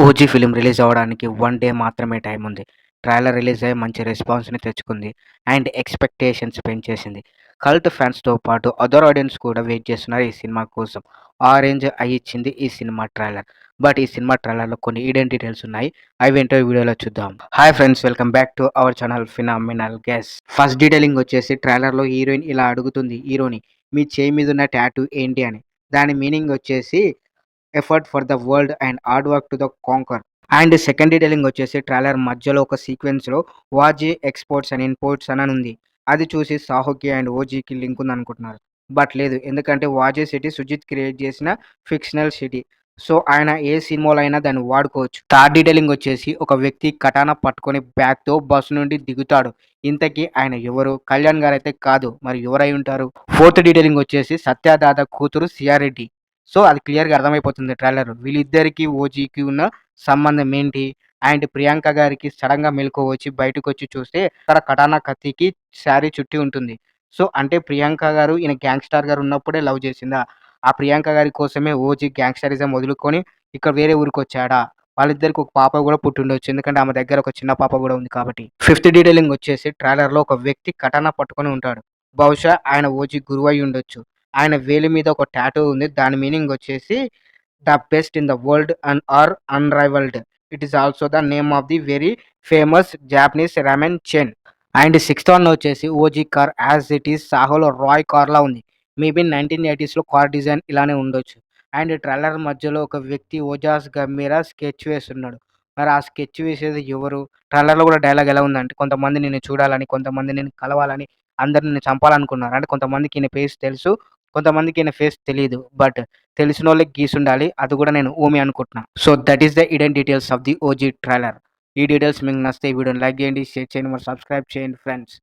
'OG' film release అవ్వడానికి 1 day మాత్రమే time ఉంది. ట్రైలర్ రిలీజ్ అయ్యి మంచి రెస్పాన్స్‌ని తెచ్చుకుంది. అండ్ ఎక్స్‌పెక్టేషన్స్ పెంచేసింది. కల్ట్ ఫ్యాన్స్‌తో పాటు అదర్ ఆడియన్స్ కూడా వెయిట్ చేస్తున్నారు ఈ సినిమా కోసం. ఆ రేంజ్ ఇచ్చింది ఈ సినిమా ట్రైలర్. బట్ ఈ సినిమా ట్రైలర్‌లో కొన్ని హిడెన్ డీటెయిల్స్ ఉన్నాయి. అవేంటో ఈ వీడియోలో చూద్దాం. Hi friends, welcome back to our channel phenomenal guess. First detailing వచ్చేసి ట్రైలర్‌లో హీరోయిన్ ఇలా అడుగుతుంది హీరోని, "మీ చేయి మీదున్న టాటూ ఏంటి" అని. దాని మీనింగ్ వచ్చేసి effort for the world and hard work to the conquer. And second detailing వచ్చేసి ట్రైలర్ మధ్యలో ఒక సీక్వెన్స్‌లో వాజీ ఎక్స్‌పోర్ట్స్ అండ్ ఇంపోర్ట్స్ అని ఉంది. అది చూసి సాహోకి అండ్ ఓజీకి లింక్ ఉందనుకుంటున్నారు. బట్ లేదు. ఎందుకంటే వాజీ సిటీ సుజిత్ క్రియేట్ చేసిన ఫిక్షనల్ సిటీ. సో ఆయన ఏ సినిమాలో అయినా దాన్ని వాడుకోవచ్చు. థర్డ్ డీటెయిలింగ్ వచ్చేసి ఒక వ్యక్తి కటానా పట్టుకొని బ్యాగ్‌తో బస్సు నుండి దిగుతాడు. ఇంతకీ ఆయన ఎవరు? కళ్యాణ్ గారైతే కాదు. మరి ఎవరై ఉంటారు? ఫోర్త్ డీటెయిలింగ్ వచ్చేసి సత్య దాదా కూతురు సియారెడ్డి. సో అది క్లియర్‌గా అర్థమైపోతుంది ట్రైలర్. వీళ్ళిద్దరికీ ఓజీకి ఉన్న సంబంధం ఏంటి? అండ్ ప్రియాంక గారికి సడెన్‌గా మెలుకువ వచ్చి బయటకొచ్చి చూస్తే అక్కడ కటానా కత్తికి శారీ చుట్టి ఉంటుంది. సో అంటే ప్రియాంక గారు ఈయన గ్యాంగ్‌స్టర్ గారు ఉన్నప్పుడే లవ్ చేసిందా? ఆ ప్రియాంక గారి కోసమే ఓజీ గ్యాంగ్‌స్టరిజం వదులుకొని ఇక్కడ వేరే ఊరికొచ్చాడా? వాళ్ళిద్దరికి ఒక పాప గూడా పుట్టుండొచ్చు. ఎందుకంటే ఆమె దగ్గర ఒక చిన్న పాప గూడా ఉంది కాబట్టి. ఫిఫ్త్ డీటెయిలింగ్ వచ్చేసి ట్రైలర్‌లో ఒక వ్యక్తి కటానా పట్టుకొని ఉంటాడు. బహుశా ఆయన ఓజీ గురువై ఉండొచ్చు. ఆయన వేలి మీద ఒక టాటూ ఉంది. దాని మీనింగ్ వచ్చేసి the best in the world and are unrivalled. It is also the name of the very famous Japanese ramen chain. And sixth one వచ్చేసి OG car as it is సాహోలో రాయ్ కార్‌లా ఉంది. మేబీ 1980స్‌లో కార్ డిజైన్ ఇలానే ఉండొచ్చు. And trailer మధ్యలో ఒక వ్యక్తి ఓజాస్ గంభీర sketch వేస్తున్నాడు. మరి ఆ స్కెచ్ వేసేది ఎవరు? ట్రైలర్‌లో కూడా డైలాగ్ ఎలా ఉందంటే, కొంతమంది నిన్ను చూడాలని, కొంతమంది నిన్ను కలవాలని, అందరూ నిన్ను చంపాలనుకున్నారు. అంటే కొంతమందికి ఈయన ఫేస్ తెలుసు. కొంతమందికి ఈయన ఫేస్ తెలీదు. బట్ తెలిసినోళ్ళకి గీసుండాలి. అది కూడా నేను ఊమి అనుకుంటున్నా. So that is the hidden details of the OG trailer. ఈ డీటెయిల్స్ మీకు నచ్చితే ఈ వీడియోని లైక్ చేయండి, షేర్ చేయండి, మరి సబ్స్క్రైబ్ చేయండి ఫ్రెండ్స్.